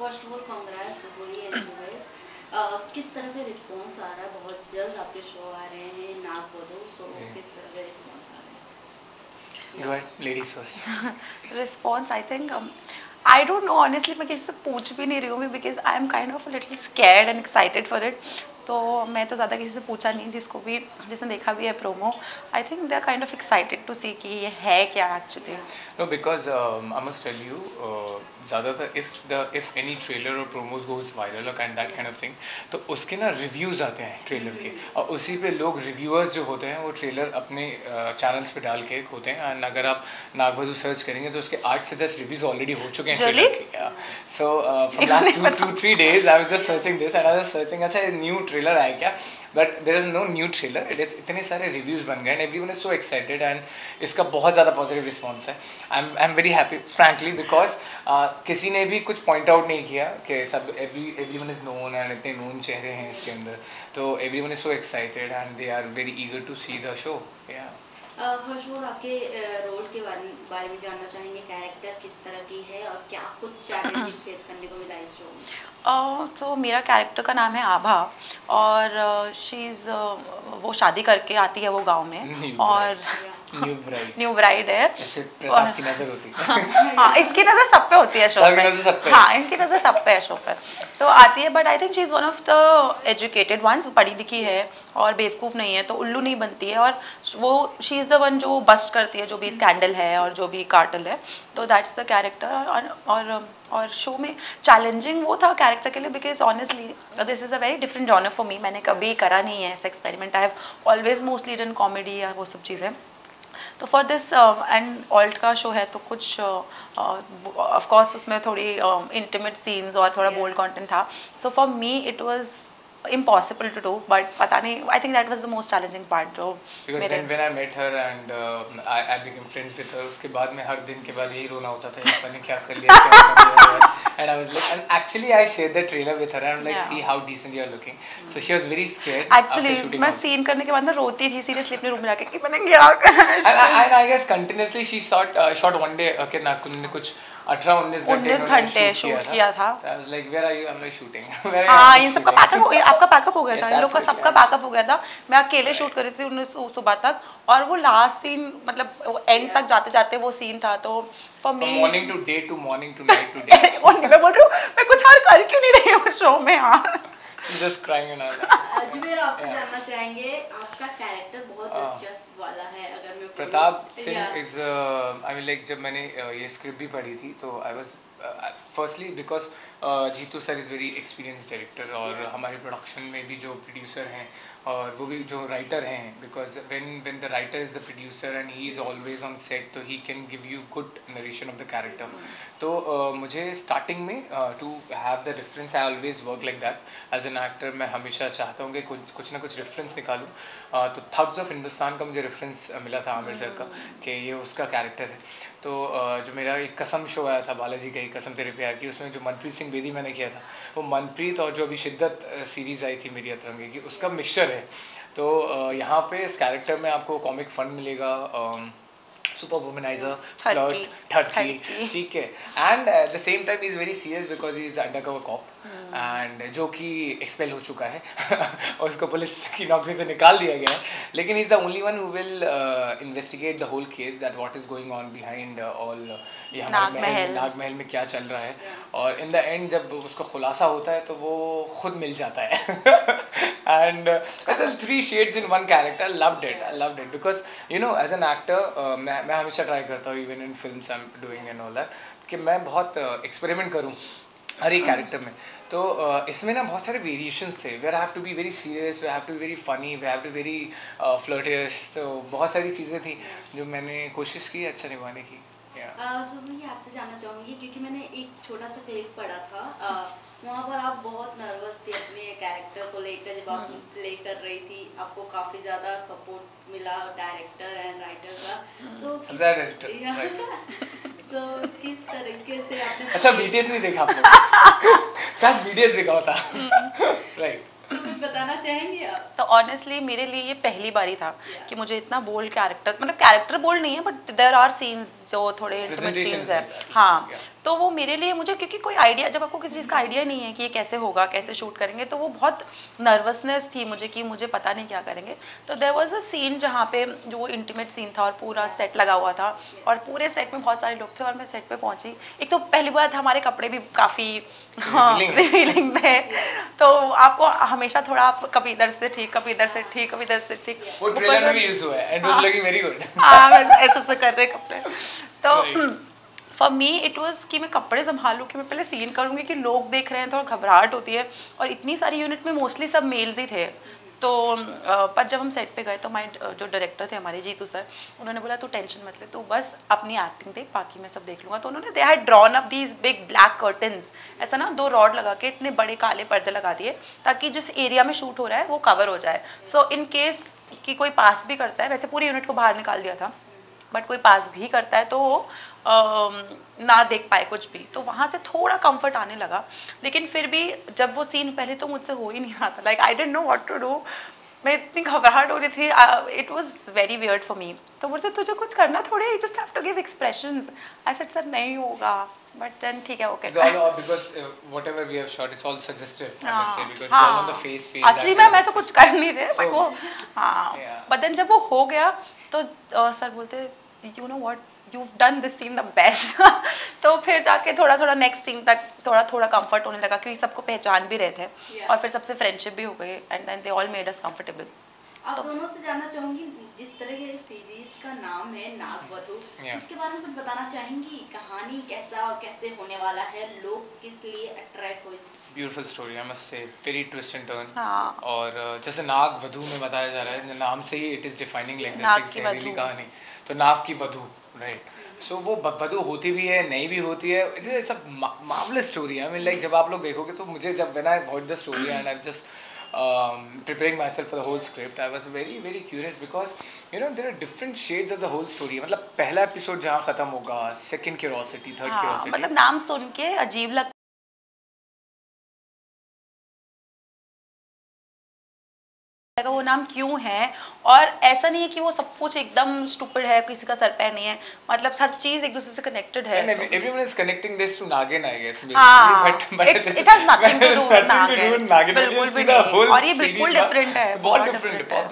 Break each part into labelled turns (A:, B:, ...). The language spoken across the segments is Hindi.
A: First of all congrats, really enjoy. किस तरह का रिस्पांस आ रहा है? बहुत जल्द आपके शो आ रहे हैं नागवधू, सो किस तरह का रिस्पांस आ रहा है?
B: Go ahead, ladies first.
C: Response I think I don't know honestly, मैं किसी से पूछ भी नहीं रही हूँ because I am kind of little scared and excited for it. तो मैं तो ज़्यादा किसी से पूछा नहीं, जिसने देखा भी है promo, I think they are kind of excited to see कि ये है क्या actually.
B: No, because I must tell you, ज़्यादातर if any trailer or promos goes viral or that kind of thing, तो उसके ना रिव्यूज़ आते हैं ट्रेलर के, और उसी पे लोग रिव्यूअर्स जो होते हैं वो ट्रेलर अपने चैनल्स पे डाल के होते हैं। एंड अगर आप नागवधू सर्च करेंगे तो उसके 8 से 10 रिव्यूज़ ऑलरेडी हो चुके हैं ट्रेलर के। So from last 2-3 days I was just searching this and I was searching अच्छा न्यू ट्रेलर आया क्या, but there is no new trailer, it is इतने सारे रिव्यूज़ बन गए and everyone is so excited and इसका बहुत ज़्यादा पॉजिटिव रिस्पॉन्स है। I am very happy frankly because किसी ने भी कुछ पॉइंट आउट नहीं किया कि सब एवरीवन इज़ नोन एंड इतने नोन चेहरे हैं इसके अंदर, तो everyone is so excited and they are very eager to see the show.
A: First of all आपके रोल के बारे में जानना चाहेंगे, कैरेक्टर किस तरह की है और क्या कुछ चैलेंज फेस करने को मिला इस शो में?
C: तो मेरा कैरेक्टर का नाम है आभा और शी इज़ वो शादी करके आती है वो गांव में और न्यू ब्राइड है।
B: प्रताप की नजर होती है।
C: हाँ, इसकी नज़र सब पे होती है शो पे। हाँ, इनकी नज़र सब पे है शो पे, तो आती है। But I think she is one of the educated ones, पढ़ी लिखी है और बेवकूफ़ नहीं है, तो उल्लू नहीं बनती है, और वो शी इज़ द वन जो बस्ट करती है जो भी स्कैंडल है और जो भी कार्टल है, तो दैट्स द कैरेक्टर। और शो में चैलेंजिंग वो था कैरेक्टर के लिए because honestly this is a very different genre for me. मैंने कभी करा नहीं है ऐसा experiment. I have always mostly done comedy या वो सब चीज़ें। तो फॉर दिस एंड ऑल्ट का शो है तो कुछ ऑफ कोर्स उसमें थोड़ी इंटीमेट सीन्स और थोड़ा बोल्ड कंटेंट था, तो for me it was impossible to do, but पता नहीं, I think that was the most challenging part जो
B: because when I met her and I became friends with her, उसके बाद में हर दिन के बाद यही रोना होता था मैंने क्या कर लिया and I was like, and actually I shared the trailer with her and I'm like, see how decent you are looking, so she was very scared
C: actually मैं सीन करने के बाद ना रोती थी सीरियसली अपने रूम में जाके कि मैंने क्या करा है।
B: and I guess continuously she shot one day कि ना कुछ 18-19
C: घंटे शूट किया था।
B: I was like, where are you? I'm like shooting.
C: हाँ, इन सबका पैकअप हो गया, आपका पैकअप हो गया था, इन लोग का सबका पैकअप हो गया था। मैं अकेले शूट कर रही थी 19 सुबह तक, और वो लास्ट सीन मतलब एंड तक जाते जाते वो सीन था, तो for me
B: morning to day to morning to night to day
C: मैं बोल रही हूँ मैं कुछ और कर क्यों नहीं रही हूँ शो में। हाँ
B: just crying and all
A: Ajmer, आपसे जानना चाहेंगे, आपका कैरेक्टर बहुत दिलचस्प वाला है। अगर मैं
B: Pratap Singh is I mean like जब मैंने ये स्क्रिप्ट भी पढ़ी थी तो I was firstly because Jeetu sir is very experience director और हमारे प्रोडक्शन में भी जो प्रोड्यूसर हैं और वो भी जो राइटर हैं, because when the writer is the producer and he is always on set, तो he can give you good narration of the character. तो मुझे स्टार्टिंग में to have the reference, I always work like that as an actor. मैं हमेशा चाहता हूँ कि कुछ ना कुछ रेफरेंस निकालूँ, तो थग्स ऑफ हिंदुस्तान का मुझे रेफरेंस मिला था आमिर सर का कि ये उसका कैरेक्टर है। तो जो मेरा एक कसम शो आया था बालाजी का, कसम तेरे प्यार की, उसमें जो मनप्रीत सिंह बेदी मैंने किया था, वो मनप्रीत और जो अभी शिद्दत सीरीज़ आई थी मेरी अतरंगे की, उसका मिक्सचर है। तो यहाँ पे इस कैरेक्टर में आपको कॉमिक फन मिलेगा, सुपर वुमनाइजर, फ्लर्ट, ठरकी, ठीक है, and at the same time he is very serious because he is undercover cop and जो कि एक्सपेल हो चुका है और उसको पुलिस की नौकरी से निकाल दिया गया है, लेकिन he is the only one who will investigate the whole case that what is going on behind all, ये हमारे नागमहल में क्या चल रहा है। और इन द एंड जब उसको खुलासा होता है तो वो खुद मिल जाता है and 3 shades in one character, I loved it because you know as an actor मैं हमेशा ट्राई करता हूँ even in films I am doing and all that कि मैं बहुत एक्सपेरिमेंट करूँ हर एक कैरेक्टर में। तो इसमें ना बहुत सारे वेरिएशंस थे, where I have to be very serious, we have to be very funny, we have to very flirtatious, तो बहुत सारी चीज़ें थी जो मैंने कोशिश की अच्छा निभाने की।
A: सो मैं आपसे जानना चाहूँगी क्योंकि मैंने एक छोटा सा क्लिप पढ़ा था, वहाँ पर आप बहुत नर्वस थी अपने कैरेक्टर को लेकर, जब आप प्ले कर रही थी आपको काफ़ी ज़्यादा सपोर्ट मिला डायरेक्टर एंड राइटर का। सो किस तरीके से आपने
B: अच्छा बीटीएस नहीं देखा आपने? शायद बीटीएस देखा होता राइट।
A: तो कुछ बताना चाहेंगे आप?
C: तो ऑनेस्टली मेरे लिए ये पहली बारी था कि मुझे इतना बोल्ड कैरेक्टर, मतलब कैरेक्टर बोल्ड नहीं है बट देयर आर सीन्स जो थोड़े इंटीमेट सीन्स है। हाँ, तो वो मेरे लिए मुझे, क्योंकि कोई आइडिया, जब आपको किसी चीज़ का आइडिया नहीं है कि ये कैसे होगा, कैसे शूट करेंगे, तो वो बहुत नर्वसनेस थी मुझे कि मुझे पता नहीं क्या करेंगे। तो देयर वाज अ सीन जहाँ पे जो इंटीमेट सीन था और पूरा सेट लगा हुआ था और पूरे सेट में बहुत सारे लोग थे और मैं सेट पे पहुंची। एक तो पहली बात हमारे कपड़े भी काफ़ी रिवीलिंग थे, तो आपको हमेशा थोड़ा आप कभी इधर से ठीक, कभी इधर से ठीक, कभी इधर से ठीक,
B: वो ट्रेलर में भी यूज हुआ है, it was looking very good.
C: ऐसे कर रहे कपड़े। तो फॉर मी इट वाज कि मैं कपड़े संभालूं, कि मैं पहले सीन करूंगी कि लोग देख रहे हैं, तो घबराहट होती है। और इतनी सारी यूनिट में मोस्टली सब मेल्स ही थे। तो पर जब हम सेट पे गए तो हमारे जो डायरेक्टर थे हमारे, जीतू सर, उन्होंने बोला तू टेंशन मत ले, तू बस अपनी एक्टिंग देख, बाकी मैं सब देख लूँगा। तो उन्होंने they had drawn up these big black curtains, ऐसा ना 2 रॉड लगा के इतने बड़े काले पर्दे लगा दिए ताकि जिस एरिया में शूट हो रहा है वो कवर हो जाए। सो इन केस कि कोई पास भी करता है, वैसे पूरी यूनिट को बाहर निकाल दिया था, बट कोई पास भी करता है तो ना देख पाए कुछ भी, तो वहाँ से थोड़ा कंफर्ट आने लगा। लेकिन फिर भी जब वो सीन पहले तो मुझसे हो ही नहीं रहा था, like I didn't know what to do, मैं इतनी घबराहट हो रही थी, it was very weird for me. तो बोलते तुझे कुछ करना थोड़े, you just have to give expressions. I said sir नहीं होगा, बट देन ठीक है, okay.
B: It's all because whatever we have shot, it's all suggestive, I must say, because it's all on the face.
C: असली में हम ऐसा कुछ कर नहीं रहे, बट वो बट देन जब वो हो गया तो सर बोलते you know what, you've done this scene the best। तो फिर जाके थोड़ा थोड़ा नेक्स्ट सीन तक थोड़ा थोड़ा कंफर्ट होने लगा, क्योंकि सबको पहचान भी रहे थे और फिर सबसे फ्रेंडशिप भी हो गई, and then they all made us comfortable.
A: आप दोनों से जानना चाहूंगी, जिस तरह के सीरीज का नाम है नागवधु, इसके बारे में कुछ बताना चाहेंगी? कहानी कैसा और कैसे होने वाला है, लोग किस लिए अट्रैक्ट हो इस?
B: ब्यूटीफुल स्टोरी, आई मस्ट से, वेरी ट्विस्ट एंड टर्न। और जैसे नागवधु में बताया जा रहा है, नाम से ही it is defining like this एक कहानी, तो नाग की वधु, राइट। सो वो वधु होती भी है, नहीं भी होती है, it's a marvellous story. I mean like जब आप लोग देखोगे तो मुझे जब when I heard the story and I just preparing myself for the whole script, I was very very curious because you know there are different shades of the whole story। मतलब पहला एपिसोड जहाँ खत्म होगा, second curiosity, third curiosity,
C: मतलब नाम सुन के अजीब लगता है वो नाम क्यों है, और ऐसा नहीं है कि वो सब कुछ एकदम स्टूपिड है, किसी का सर पैर नहीं है, मतलब हर चीज एक दूसरे से कनेक्टेड है।
B: everyone is connecting this to Nagin, I guess,
C: but it has nothing to do with Nagin, बिल्कुल भी नहीं, और ये बिल्कुल डिफरेंट है, बहुत डिफरेंट है,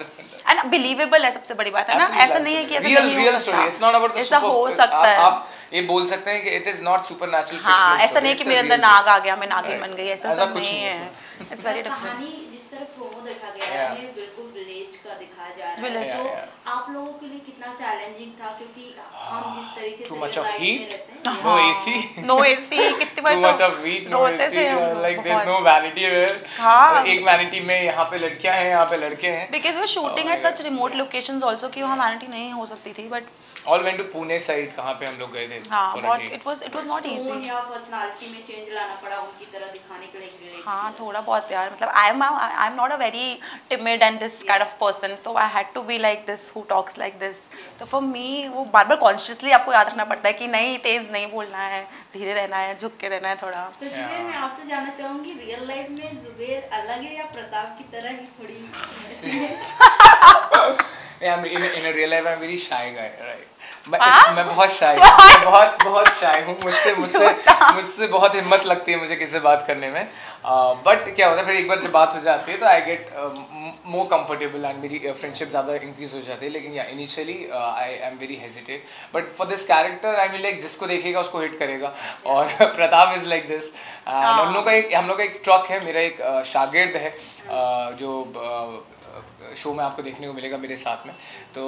C: एंड बिलीवेबल है, सबसे बड़ी बात है ना, ऐसा नहीं है कि ऐसा नहीं हो सकता,
B: it's not about the
C: ऐसा हो सकता है।
B: आप ये बोल सकते हैं कि it is not supernatural,
C: हाँ, ऐसा नहीं कि मेरे अंदर नाग आ गया, मैं नागिन बन गई, ऐसा सब नहीं है, इट्स वेरी डिफरेंट।
A: कहानी जिस तरह प्रोमो देखा गया है, बिल्कुल विलेज का दिखाया जा रहा है, तो आप लोगों के लिए कितना चैलेंजिंग था, क्योंकि हम जिस तरीके से रियल लाइफ में रहते हैं,
B: no AC,
C: no AC, कितनी बार
B: too much of heat, no AC, like there's no vanity where, हाँ, एक वैनिटी में यहाँ पे लड़कियाँ हैं, यहाँ पे लड़के हैं,
C: because we're shooting at such remote locations also कि वहाँ वैनिटी नहीं हो सकती थी, but
B: all went to Pune side, कहाँ पे हम लोग गए थे,
C: हाँ, बहुत it was not easy,
A: या पर्सनालिटी में चेंज लाना पड़ा उनकी तरह दिखाने के लिए,
C: हाँ, थोड़ा बहुत यार, मतलब I'm not a very timid and this kind of person, तो I had to be like this, who talks like this, तो for me वो बार बार कॉन्शियसली आपको याद रखना पड़ता है कि नहीं, तेज नहीं बोलना है, धीरे रहना है, झुक के रहना है थोड़ा।
A: तो जुबेर, मैं आपसे जानना चाहूंगी, रियल लाइफ में जुबेर अलग है या प्रताप की तरह ही थोड़ी?
B: in a real life I'm very shy guy, right? मैं बहुत शाय हूँ, बहुत शाय हूँ, मुझसे बहुत हिम्मत लगती है मुझे किसी से बात करने में, बट क्या होता है फिर एक बार जब बात हो जाती है तो I get more comfortable and मेरी फ्रेंडशिप ज़्यादा इंक्रीज हो जाती है, लेकिन या initially I am very hesitate, but for this character I mean like जिसको देखेगा उसको हिट करेगा, और प्रताप इज़ लाइक दिस। हम लोग का एक ट्रक है, मेरा एक शागिर्द है जो शो में आपको देखने को मिलेगा मेरे साथ में, तो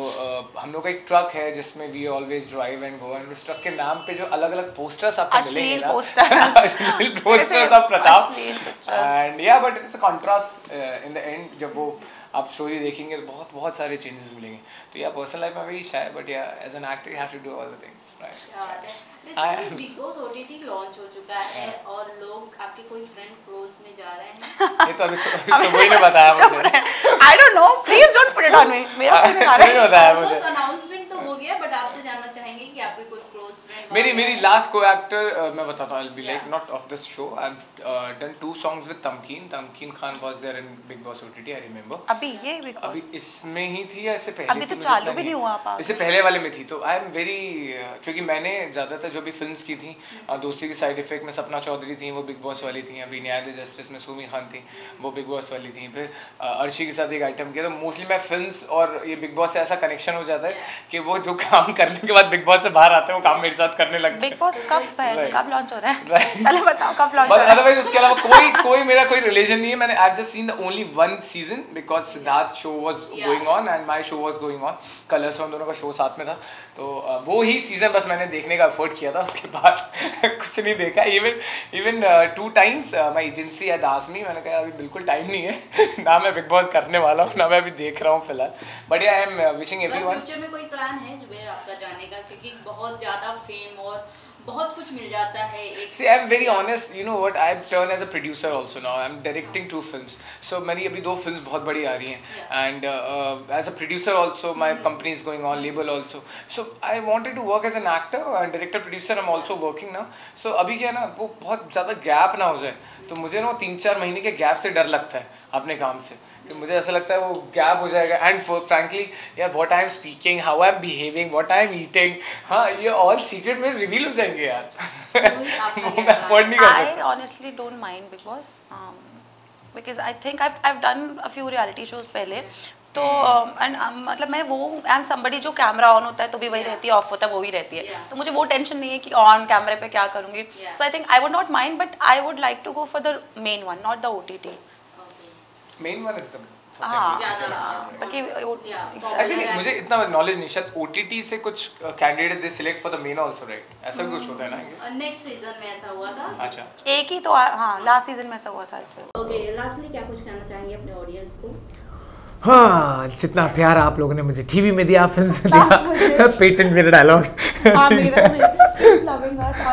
B: हम लोग का एक ट्रक है जिसमें we always drive and go, and उस ट्रक के नाम पे जो अलग अलग पोस्टर्स आपको मिलेंगे ना, अश्लील पोस्टर्स ऑफ प्रताप, एंड या but it's a contrast in the end, जब वो आप स्टोरी देखेंगे तो बहुत सारे चेंजेस मिलेंगे। तो या पर्सनल लाइफ में वेरी शाय, बट या as an actor you have to do all the things, right.
A: Bigg boss OTT launch हो चुका है और लोग आपके कोई फ्रेंड क्लोज में जा रहे हैं,
B: ये तो अभी सुबह ने बताया मुझे,
C: I don't know, please don't put it on me, मेरा
B: नहीं बताया मुझे,
A: अनाउंसमेंट तो हो गया, बट आपसे जानना चाहेंगे कि आपके कोई क्लोज फ्रेंड
B: मेरी लास्ट को एक्टर मैं बताता हूँ, I'll be like not of this show. I've done 2 songs with Tamkeen Khan was there in Big Boss OTT, I remember.
C: अभी ये Big Boss
B: अभी इसमें ही थी या इससे पहले?
C: अभी तो चालू भी नहीं हुआ पास।
B: इससे पहले वाले में थी, तो आई एम वेरी, क्योंकि मैंने ज़्यादातर जो भी फिल्म्स की थी, दोस्ती की साइड इफेक्ट में सपना चौधरी थी, वो बिग बॉस वाली थी, अभी न्याय जस्टिस में सुमी खान थी, वो बिग बॉस वाली थी, फिर अर्शी के साथ एक आइटम किया, तो मोस्टली मैं फिल्म्स और ये बिग बॉस से ऐसा कनेक्शन हो जाता है कि वो जो काम करने के बाद बिग बॉस से बाहर आते हैं वो काम मेरे साथ करने लगते हैं।
C: बिग बॉस कब लॉन्च हो रहा है? पहले बताओ कब लॉन्च हो रहा है?
B: अदरवाइज उसके अलावा कोई मेरा कोई रिलेशन नहीं है। मैंने I just seen the only 1 season because Siddharth show was going on and my show was going on, colours हम दोनों का शो साथ में था, तो वो ही सीजन बस मैंने देखने का एफर्ट किया था, उसके बाद कुछ नहीं देखा। Even 2 times my agency had asked me, मैंने कहा अभी बिल्कुल टाइम नहीं है ना मैं बिग बॉस करने वाला हूँ ना मैं अभी देख रहा हूँ फिलहाल, but I am wishing everyone.
A: Future में कोई प्लान है जुबैर आपका जाने का, क्योंकि बहुत ज़्यादा फेम और बहुत कुछ मिल जाता है एक।
B: See, I'm very honest. You know what? I've turned as a producer also now. I'm directing 2 films. So मेरी अभी 2 films बहुत बड़ी आ रही हैं. And as a producer also, my company is going on, label also. So I wanted to work as an actor and director producer. I'm also working now. So अभी क्या है ना, वो बहुत ज़्यादा गैप ना हो जाए, तो मुझे ना 3-4 महीने के गैप से डर लगता है अपने काम से, तो मुझे ऐसा लगता है वो गैप हो जाएगा। एंड फ्रैंकली यार what I am speaking, how I am behaving, what I am eating, हाँ ये ऑल सीक्रेट में रिवील हो जाएंगे यार। वो मैं अफोर्ड नहीं कर सकता।
C: I honestly don't mind because I think I've done a few reality shows पहले, तो मतलब मैं वो एम somebody जो कैमरा ऑन होता है तो भी वही रहती है, ऑफ होता है वो भी रहती है, तो मुझे वो टेंशन नहीं है कि ऑन कैमरे पे क्या करूँगी। So I think I would not mind, but I would like to go for the main one, not the OTT।
B: Main one is the
C: actually
B: मुझे इतना नॉलेज नहीं, शायद OTT से कुछ candidate they select for the main also, right? ऐसा भी कुछ होता है ना?
A: नेक्स्ट सीजन में ऐसा हुआ था।
B: अच्छा,
C: एक ही तो हाँ लास्ट सीजन में ऐसा हुआ था।
A: ओके, लास्टली क्या कुछ कहना चाहेंगे अपने ऑडियंस को?
D: हाँ, जितना प्यार आप लोगों ने मुझे टीवी में दिया, फिल्म में दिया, पेटेंट मेरा डायलॉग।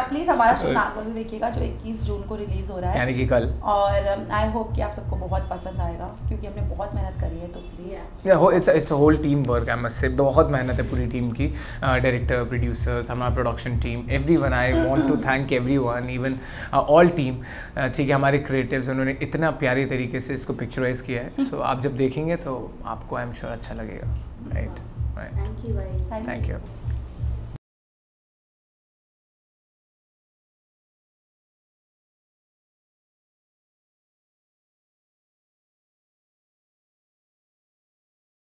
C: प्लीज हमारा शो नागवली देखिएगा जो 21 जून को रिलीज हो रहा है,
D: यानी कि कल,
C: और आई होप कि आप सबको बहुत पसंद आएगा क्योंकि हमने बहुत मेहनत करी है, तो please
D: it's a whole team work, I must say बहुत मेहनत है पूरी टीम की, डायरेक्टर, प्रोड्यूसर्स, हमारा production team, everyone. I want to thank everyone, even all team, ठीक है, हमारे क्रिएटिव्स, उन्होंने इतना प्यारी तरीके से इसको पिक्चराइज किया है। सो आप जब देखेंगे तो आपको आई एम श्योर अच्छा लगेगा, right?
A: Thank you guys,
D: thank you.